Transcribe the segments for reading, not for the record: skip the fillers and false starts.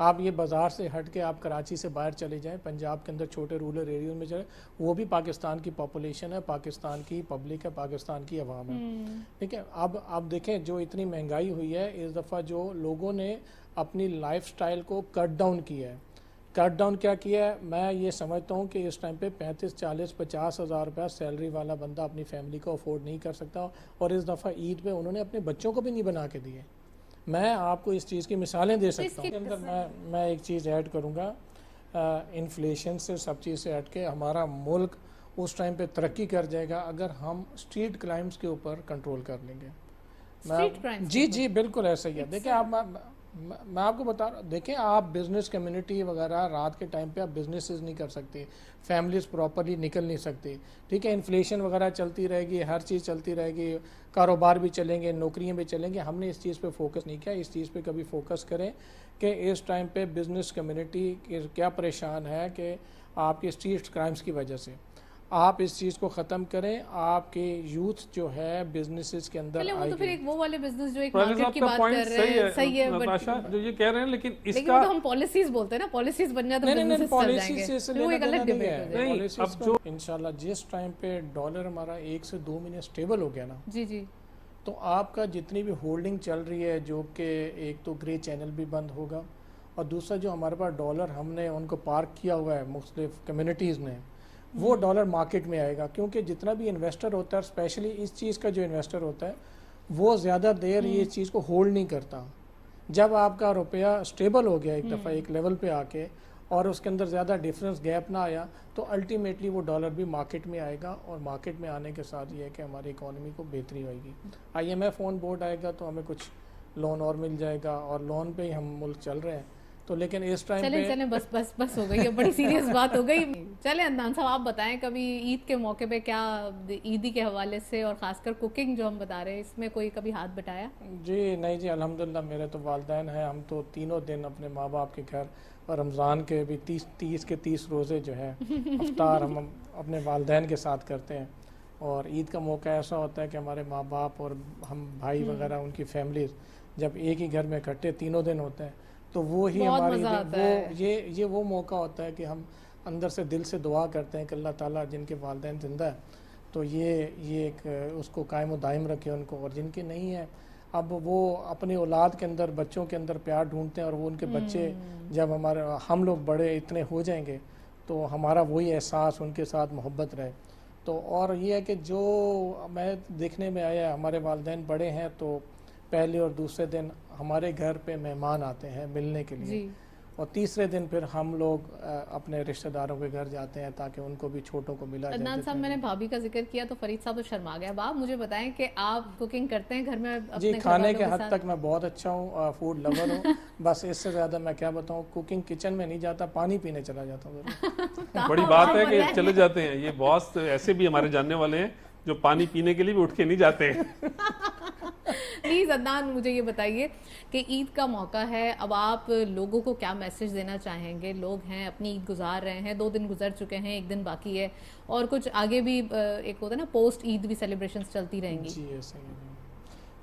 آپ یہ بازار سے ہٹ کے آپ کراچی سے باہر چلے جائیں، پنجاب کے اندر چھوٹے رورل ایریاز میں چلے، وہ بھی پاکستان کی پاپولیشن ہے، پاکستان کی پبلک ہے، پاکستان کی عوام ہے، ٹھیک ہے. اب آپ دیکھیں جو اتنی مہنگائی ہوئی ہے اس دفعہ، جو لوگوں نے اپنی لائف سٹائل کو کٹ ڈاؤن کیا ہے. کٹ ڈاؤن کیا کیا ہے؟ میں یہ سمجھتا ہوں کہ اس ٹائم پہ 35 40 50 ہزار روپیہ سیلری والا بندہ اپنی فیملی کو افورڈ نہیں کر سکتا، اور اس دفعہ عید پہ انہوں نے اپنے بچوں کو بھی نہیں بنا کے دیے. میں آپ کو اس چیز کی مثالیں دے سکتا ہوں. اندر میں ایک چیز ایڈ کروں گا، انفلیشن سے سب چیز سے ہٹ کے ہمارا ملک اس ٹائم پہ ترقی کر جائے گا اگر ہم اسٹریٹ کرائمز کے اوپر کنٹرول کر لیں گے. جی بالکل ایسا ہی ہے. دیکھیں میں آپ کو بتا رہا ہوں، دیکھیں آپ بزنس کمیونٹی وغیرہ رات کے ٹائم پہ آپ بزنسز نہیں کر سکتے، فیملیز پراپرلی نکل نہیں سکتی، ٹھیک ہے. انفلیشن وغیرہ چلتی رہے گی، ہر چیز چلتی رہے گی، کاروبار بھی چلیں گے، نوکریاں بھی چلیں گے. ہم نے اس چیز پہ فوکس نہیں کیا. اس چیز پہ کبھی فوکس کریں کہ اس ٹائم پہ بزنس کمیونٹی کیا پریشان ہے کہ آپ کے اسٹریٹ کرائمز کی وجہ سے. آپ اس چیز کو ختم کریں. آپ کے یوتھ جو ہے بزنسز کے اندر وہ تو پھر ایک وہ والے بزنس جو ایک پرویز مارکیٹ صاحب کی کا بات پوائنٹ کر رہے ہیں، صحیح ہے نتاشا جو یہ کہہ رہے ہیں، لیکن اس لیکن کا وہ تو ہم پالیسیز بولتے ہیں نا، پالیسیز بن جائے تو بزنسز چل جائیں گے، وہ ایک الگ ڈیبیٹ ہو جائے گا. نہیں اب جو انشاءاللہ جس ٹائم پہ ڈالر ہمارا 1 سے 2 مہینے سٹیبل ہو گیا نا، جی تو آپ کا جتنی بھی ہولڈنگ چل رہی ہے، جو کہ ایک تو گرے چینل بھی بند ہوگا، اور دوسرا جو ہمارے پاس ڈالر ہم نے ان کو پارک کیا ہوا ہے مختلف کمیونٹیز نے، وہ ڈالر مارکیٹ میں آئے گا. کیونکہ جتنا بھی انویسٹر ہوتا ہے، اسپیشلی اس چیز کا جو انویسٹر ہوتا ہے، وہ زیادہ دیر یہ چیز کو ہولڈ نہیں کرتا. جب آپ کا روپیہ سٹیبل ہو گیا ایک دفعہ ایک لیول پہ آ کے، اور اس کے اندر زیادہ ڈیفرنس گیپ نہ آیا، تو الٹیمیٹلی وہ ڈالر بھی مارکیٹ میں آئے گا. اور مارکیٹ میں آنے کے ساتھ یہ ہے کہ ہماری اکانومی کو بہتری ہوئے گی. IMF آن بورڈ آئے گا تو ہمیں کچھ لون اور مل جائے گا، اور لون پہ ہی ہم ملک چل رہے ہیں. تو لیکن اس ٹائم پہ چلیں بس ہو گئی، بڑی سیریس بات ہو گئی. چلیں عدنان صاحب آپ بتائیں، کبھی عید کے موقع پہ کیا عیدی کے حوالے سے اور خاص کر کوکنگ جو ہم بتا رہے ہیں، اس میں کوئی کبھی ہاتھ بٹایا؟ جی نہیں جی، الحمدللہ میرے تو والدین ہیں، ہم تو تینوں دن اپنے ماں باپ کے گھر، اور رمضان کے بھی 30 روزے جو ہے افطار ہم اپنے والدین کے ساتھ کرتے ہیں. اور عید کا موقع ایسا ہوتا ہے کہ ہمارے ماں باپ اور ہم بھائی وغیرہ ان کی فیملیز جب ایک ہی گھر میں اکٹھے تینوں دن ہوتے ہیں، تو وہی ہماری یہ وہ موقع ہوتا ہے کہ ہم اندر سے دل سے دعا کرتے ہیں کہ اللہ تعالیٰ جن کے والدین زندہ ہے تو یہ ایک اس کو قائم و دائم رکھے ان کو، اور جن کے نہیں ہیں اب وہ اپنی اولاد کے اندر، بچوں کے اندر پیار ڈھونڈتے ہیں، اور وہ ان کے بچے جب ہم لوگ بڑے اتنے ہو جائیں گے تو ہمارا وہی احساس ان کے ساتھ محبت رہے. تو اور یہ ہے کہ جو میں دیکھنے میں آیا، ہمارے والدین بڑے ہیں تو پہلے اور دوسرے دن ہمارے گھر پہ مہمان آتے ہیں ملنے کے لیے، اور تیسرے دن پھر ہم لوگ اپنے رشتہ داروں کے گھر جاتے ہیں تاکہ ان کو بھی چھوٹوں کو ملا جائے. عدنان صاحب میں نے بھابھی کا ذکر کیا تو فرید صاحب تو شرما گیا. آپ مجھے بتائیں کہ آپ کوکنگ کرتے ہیں گھر میں؟ جی کھانے کے حد تک میں بہت اچھا ہوں، فوڈ لور ہوں. بس اس سے زیادہ میں کیا بتاؤں، کوکنگ کچن میں نہیں جاتا، پانی پینے چلا جاتا ہوں. بڑی بات ہے کہ چلے جاتے ہیں. یہ باس ایسے بھی ہمارے جاننے والے ہیں جو پانی پینے کے لیے بھی اٹھ کے نہیں جاتے ہیں. پلیز عدنان مجھے یہ بتائیے کہ عید کا موقع ہے، اب آپ لوگوں کو کیا میسج دینا چاہیں گے؟ لوگ ہیں اپنی عید گزار رہے ہیں، 2 دن گزر چکے ہیں، 1 دن باقی ہے، اور کچھ آگے بھی ایک ہوتا ہے نا پوسٹ عید بھی سیلیبریشنز چلتی رہیں گی. جی ایسے ہی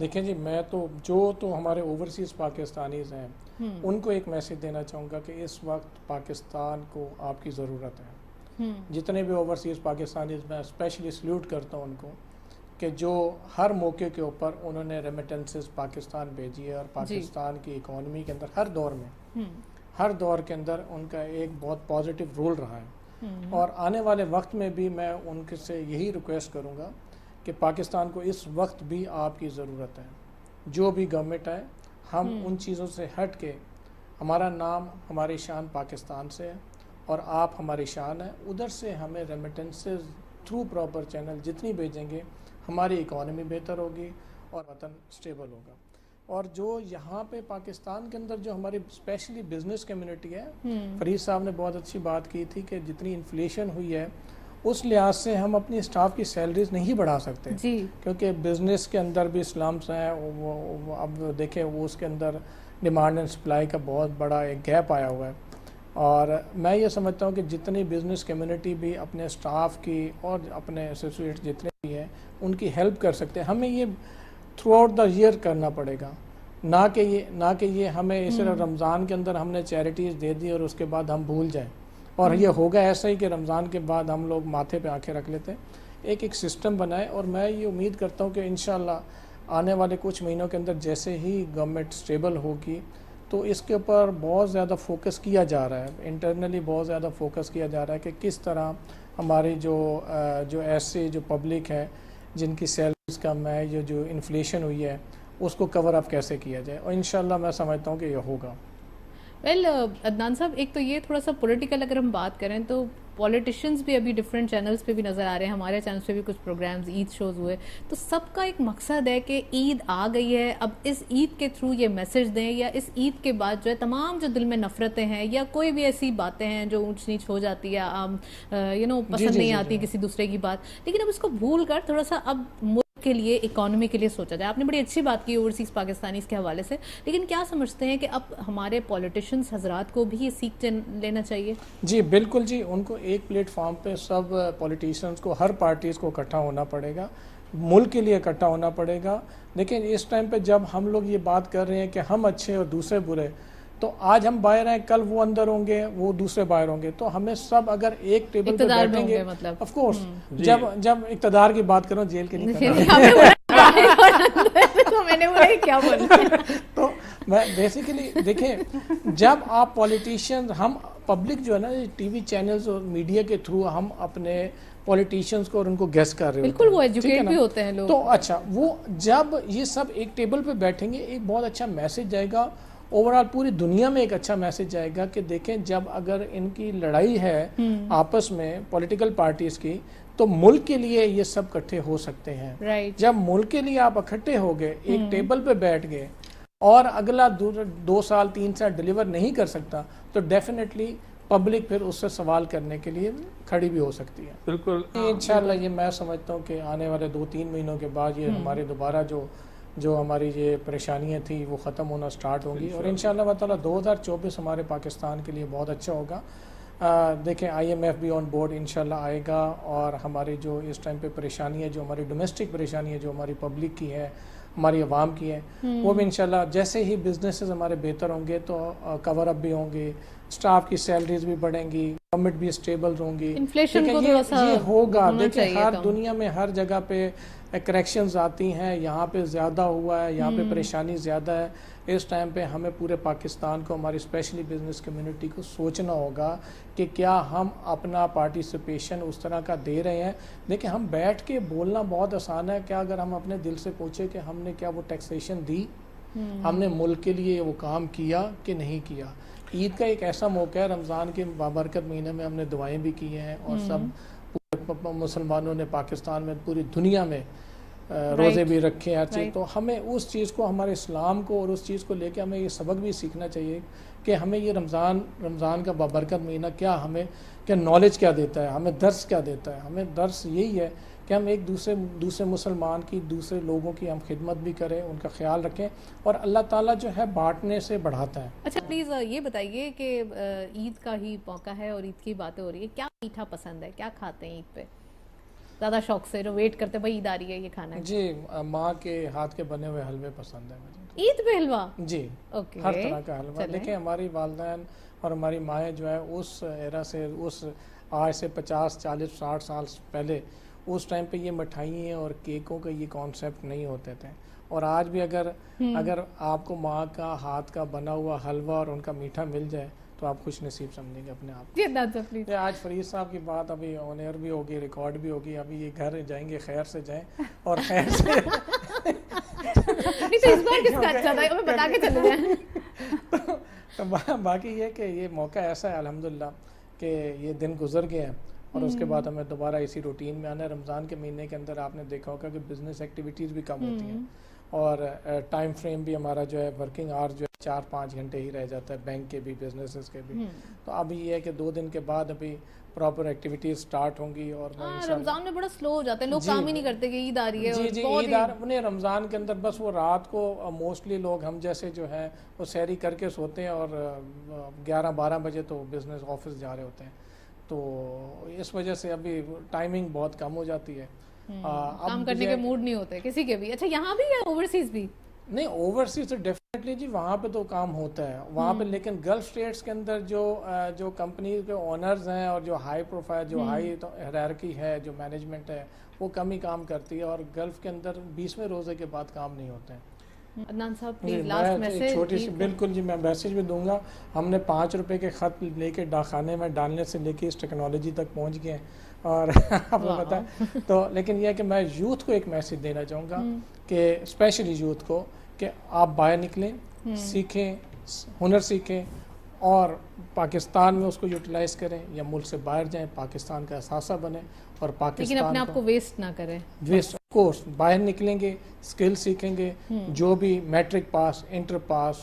دیکھیں جی، میں تو ہمارے اوورسیز پاکستانیز ہیں ان کو ایک میسج دینا چاہوں گا کہ اس وقت پاکستان کو آپ کی ضرورت ہے. جتنے بھی اوورسیز پاکستانیز، میں اسپیشلی سلیوٹ کرتا ہوں ان کو کہ جو ہر موقع کے اوپر انہوں نے ریمیٹنسز پاکستان بھیجی ہے، اور پاکستان کی اکانومی کے اندر ہر دور کے اندر ان کا ایک بہت پازیٹیو رول رہا ہے. اور آنے والے وقت میں بھی میں ان سے یہی ریکویسٹ کروں گا کہ پاکستان کو اس وقت بھی آپ کی ضرورت ہے. جو بھی گورنمنٹ ہے، ہم ان چیزوں سے ہٹ کے، ہمارا نام، ہماری شان پاکستان سے ہے، اور آپ ہماری شان ہے. ادھر سے ہمیں ریمیٹنسز تھرو پراپر چینل جتنی بھیجیں گے، ہماری اکانومی بہتر ہوگی اور وطن سٹیبل ہوگا. اور جو یہاں پہ پاکستان کے اندر جو ہماری اسپیشلی بزنس کمیونٹی ہے، فرید صاحب نے بہت اچھی بات کی تھی کہ جتنی انفلیشن ہوئی ہے اس لحاظ سے ہم اپنی اسٹاف کی سیلریز نہیں بڑھا سکتے، کیونکہ بزنس کے اندر بھی سلمس ہیں. اب دیکھیں وہ اس کے اندر ڈیمانڈ اینڈ سپلائی کا بہت بڑا ایک گیپ آیا ہوا ہے. اور میں یہ سمجھتا ہوں کہ جتنی بزنس کمیونٹی بھی اپنے اسٹاف کی اور اپنے ایسوسیٹ جتنے بھی ہیں ان کی ہیلپ کر سکتے ہیں. ہمیں یہ تھرو آؤٹ دا ایئر کرنا پڑے گا. نہ کہ یہ ہمیں صرف رمضان کے اندر ہم نے چیریٹیز دے دی اور اس کے بعد ہم بھول جائیں، اور یہ ہوگا ایسا ہی کہ رمضان کے بعد ہم لوگ ماتھے پہ آنکھیں رکھ لیتے ہیں۔ ایک سسٹم بنائے، اور میں یہ امید کرتا ہوں کہ انشاءاللہ آنے والے کچھ مہینوں کے اندر جیسے ہی گورنمنٹ سٹیبل ہوگی تو اس کے اوپر بہت زیادہ فوکس کیا جا رہا ہے، انٹرنلی بہت زیادہ فوکس کیا جا رہا ہے کہ کس طرح ہماری جو ایسے جو پبلک ہے جن کی سیلریز کم ہے، یہ جو انفلیشن ہوئی ہے اس کو کور اپ کیسے کیا جائے، اور انشاءاللہ میں سمجھتا ہوں کہ یہ ہوگا۔ ویل عدنان صاحب، ایک تو یہ تھوڑا سا پولیٹیکل اگر ہم بات کریں تو پولیٹیشینز بھی ابھی ڈفرینٹ چینلز پہ بھی نظر آ رہے ہیں، ہمارے چینلز پہ بھی کچھ پروگرامز عید شوز ہوئے، تو سب کا ایک مقصد ہے کہ عید آ گئی ہے، اب اس عید کے تھرو یہ میسج دیں، یا اس عید کے بعد جو ہے تمام جو دل میں نفرتیں ہیں یا کوئی بھی ایسی باتیں ہیں جو اونچ نیچ ہو جاتی ہے، پسند نہیں آتی کسی دوسرے کی بات، لیکن اب اس کو بھول کر تھوڑا سا اب ملک کے لیے، اکانومی کے لیے سوچا جائے۔ آپ نے بڑی اچھی بات کی اوورسیز پاکستانیز کے حوالے سے، لیکن کیا سمجھتے ہیں کہ اب ہمارے پولیٹیشینز حضرات کو بھی یہ سیکھ لینا چاہیے؟ جی بالکل، جی ان کو ایک پلیٹ فارم پہ سب پولیٹیشینز کو، ہر پارٹیز کو اکٹھا ہونا پڑے گا، ملک کے لیے اکٹھا ہونا پڑے گا۔ لیکن اس ٹائم پہ جب ہم لوگ یہ بات کر رہے ہیں کہ ہم اچھے اور دوسرے برے، تو آج ہم باہر ہیں، کل وہ اندر ہوں گے، وہ دوسرے باہر ہوں گے، تو ہمیں سب اگر ایک ٹیبل پہ بیٹھیں گے، آف کورس جب اقتدار کی بات کروں، جیل کے نہیں تو میں بیسیکلی دیکھیں، جب آپ پولیٹیشین، ہم پبلک جو ہے نا ٹی وی چینلز اور میڈیا کے تھرو ہم اپنے پولیٹیشینز کو اور ان کو گیس کر رہے بالکل، وہ ایجوکیٹ بھی ہوتے ہیں لوگ، تو اچھا وہ جب یہ سب ایک ٹیبل پہ بیٹھیں گے، ایک بہت اچھا میسج جائے گا، اوورآل پوری دنیا میں ایک اچھا میسج جائے گا کہ دیکھیں جب اگر ان کی لڑائی ہے آپس میں پولیٹیکل پارٹیز کی، تو ملک کے لیے یہ سب اکٹھے ہو سکتے ہیں۔ جب ملک کے لیے آپ اکٹھے ہو گئے، ایک ٹیبل پہ بیٹھ گئے، اور اگلا 2 سال 3 سال ڈیلیور نہیں کر سکتا، تو ڈیفینیٹلی پبلک پھر اس سے سوال کرنے کے لیے کھڑی بھی ہو سکتی ہے۔ بالکل انشاءاللہ یہ میں سمجھتا ہوں کہ آنے والے 2-3 مہینوں کے بعد یہ ہمارے دوبارہ جو ہماری یہ پریشانیاں تھیں وہ ختم ہونا سٹارٹ ہوں گی، اور انشاءاللہ تعالیٰ 2024 ہمارے پاکستان کے لیے بہت اچھا ہوگا۔ دیکھیں IMF بھی آن بورڈ انشاءاللہ آئے گا، اور ہماری جو اس ٹائم پہ پریشانی ہے، جو ہماری ڈومیسٹک پریشانی ہے، جو ہماری پبلک کی ہے، ہماری عوام کی ہے، وہ بھی انشاءاللہ جیسے ہی بزنسز ہمارے بہتر ہوں گے تو کور اپ بھی ہوں گے، سٹاف کی سیلریز بھی بڑھیں گی، گورنمنٹ بھی اسٹیبل ہوں گی، انفلیشن کو تھوڑا سا یہ ہوگا۔ دیکھیں ہر دنیا میں ہر جگہ پہ کریکشنز آتی ہیں، یہاں پہ زیادہ ہوا ہے، یہاں پہ پریشانی زیادہ ہے۔ اس ٹائم پہ ہمیں پورے پاکستان کو، ہماری اسپیشلی بزنس کمیونٹی کو سوچنا ہوگا کہ کیا ہم اپنا پارٹیسپیشن اس طرح کا دے رہے ہیں۔ دیکھیں ہم بیٹھ کے بولنا بہت آسان ہے، کیا اگر ہم اپنے دل سے پوچھیں کہ ہم نے کیا وہ ٹیکسیشن دی، ہم نے ملک کے لیے وہ کام کیا کہ نہیں کیا۔ عید کا ایک ایسا موقع ہے، رمضان کے بابرکت مہینے میں ہم نے دعائیں بھی کی ہیں، اور سب مسلمانوں نے پاکستان میں، پوری دنیا میں روزے بھی رکھے ہیں، ہر چیز۔ تو ہمیں اس چیز کو، ہمارے اسلام کو، اور اس چیز کو لے کے ہمیں یہ سبق بھی سیکھنا چاہیے کہ ہمیں یہ رمضان کا بابرکت مہینہ کیا ہمیں کیا نالج کیا دیتا ہے، ہمیں درس کیا دیتا ہے۔ ہمیں درس یہی ہے کہ ہم ایک دوسرے مسلمان کی، دوسرے لوگوں کی ہم خدمت بھی کریں، ان کا خیال رکھیں، اور اللہ تعالیٰ جو ہے بانٹنے سے بڑھاتا ہے۔ اچھا پلیز یہ بتائیے کہ عید کا ہی موقع ہے اور عید کی باتیں ہو رہی ہے، کیا میٹھا پسند ہے، کیا کھاتے ہیں عید پہ زیادہ شوق سے، جو ویٹ کرتے ہیں بھائی عید آ رہی ہے یہ کھانا ہے؟ جی ماں کے ہاتھ کے بنے ہوئے حلوے پسند ہیں مجھے۔ عید پہ حلوہ؟ جی ہر طرح کا حلوہ۔ دیکھیں ہماری والدین اور ہماری مائیں جو ہے اس ایرا سے، اس آج سے 50 40 60 سال پہلے، اس ٹائم پہ یہ مٹھائیاں اور کیکوں کا یہ کانسیپٹ نہیں ہوتے تھے، اور آج بھی اگر آپ کو ماں کا ہاتھ کا بنا ہوا حلوہ اور ان کا میٹھا مل جائے تو آپ خوش نصیب سمجھیں گے اپنے آپ کو۔ آج فرید صاحب کی بات ابھی آن ایئر بھی ہوگی، ریکارڈ بھی ہوگی، ابھی یہ گھر جائیں گے، خیر سے جائیں اور خیر سے تو باقی یہ کہ یہ موقع ایسا ہے الحمدللہ کہ یہ دن گزر گئے ہیں، اور اس کے بعد ہمیں دوبارہ اسی روٹین میں آنا ہے۔ رمضان کے مہینے کے اندر آپ نے دیکھا ہوگا کہ بزنس ایکٹیویٹیز بھی کم ہوتی ہیں، اور ٹائم فریم بھی ہمارا جو ہے، ورکنگ آور جو ہے 4-5 گھنٹے ہی رہ جاتا ہے، بینک کے بھی، بزنسز کے بھی۔ تو اب یہ ہے کہ 2 دن کے بعد ابھی پراپر ایکٹیویٹیز سٹارٹ ہوں گی، اور رمضان میں بڑا سلو ہو جاتا ہے، لوگ کام ہی نہیں کرتے کہ عید آ رہی ہے۔ جی عید آ رہی ہے، رمضان کے اندر بس وہ رات کو موسٹلی لوگ ہم جیسے جو ہیں وہ سحری کر کے سوتے ہیں، اور 11-12 بجے تو بزنس آفس جا رہے ہوتے ہیں، تو اس وجہ سے ابھی ٹائمنگ بہت کم ہو جاتی ہے، کام کرنے کے موڈ نہیں ہوتے کسی کے بھی۔ اچھا یہاں بھی یا اوورسیز بھی؟ نہیں اوورسیز تو ڈیفینیٹلی جی وہاں پہ تو کام ہوتا ہے وہاں پہ، لیکن گلف اسٹیٹس کے اندر جو کمپنیز کے اونرز ہیں اور جو ہائی پروفائل جو ہائی ہیرارکی ہے جو مینجمنٹ ہے وہ کم ہی کام کرتی ہے، اور گلف کے اندر 20ویں روزے کے بعد کام نہیں ہوتے ہیں۔ عدنان صاحب جی پلیز لاسٹ میں ایک میسج۔ چھوٹی سی بالکل جی میں میسج بھی دوں گا، ہم نے 5 روپے کے خط لے کے ڈاکخانے میں ڈالنے سے لے کے اس ٹیکنالوجی تک پہنچ گئے ہیں، اور آپ کو پتہ ہے تو، لیکن یہ ہے کہ میں یوتھ کو ایک میسج دینا چاہوں گا کہ اسپیشلی یوتھ کو کہ آپ باہر نکلیں، سیکھیں، ہنر سیکھیں اور پاکستان میں اس کو یوٹیلائز کریں، یا ملک سے باہر جائیں، پاکستان کا اثاثہ بنیں اور لیکن پاکستان اپنے آپ کو ویسٹ نہ کریں۔ ویسٹ آف کورس باہر نکلیں گے، اسکل سیکھیں گے، جو بھی میٹرک پاس، انٹر پاس،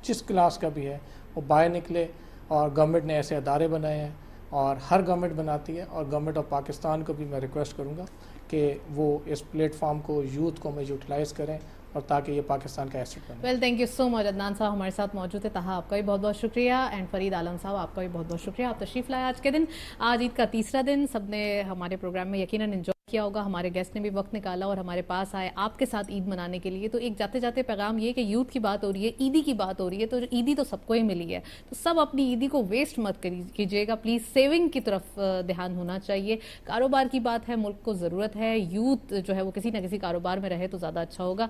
جس کلاس کا بھی ہے وہ باہر نکلے، اور گورنمنٹ نے ایسے ادارے بنائے ہیں اور ہر گورنمنٹ بناتی ہے، اور گورنمنٹ آف پاکستان کو بھی میں ریکویسٹ کروں گا کہ وہ اس پلیٹ فارم کو یوتھ کو میں یوٹیلائز کریں، اور تاکہ یہ پاکستان کا ایسٹ بنے۔ ویل تھینک یو سو مچ عدنان صاحب ہمارے ساتھ موجود ہے، تہا آپ کا بھی بہت بہت شکریہ، اینڈ فرید عالم صاحب آپ کا بھی بہت بہت شکریہ، آپ تشریف لائے آج کے دن۔ آج عید کا تیسرا دن، سب نے ہمارے پروگرام میں یقیناً انجوائے کیا ہوگا، ہمارے گیسٹ نے بھی وقت نکالا اور ہمارے پاس آئے آپ کے ساتھ عید منانے کے لیے۔ تو ایک جاتے جاتے پیغام یہ کہ یوتھ کی بات ہو رہی ہے، عیدی کی بات ہو رہی ہے، تو عیدی تو سب کو ہی ملی ہے، تو سب اپنی عیدی کو ویسٹ مت کیجیے گا پلیز، سیونگ کی طرف دھیان ہونا چاہیے۔ کاروبار کی بات ہے، ملک کو ضرورت ہے، یوتھ جو ہے وہ کسی نہ کسی کاروبار میں رہے تو زیادہ اچھا ہوگا۔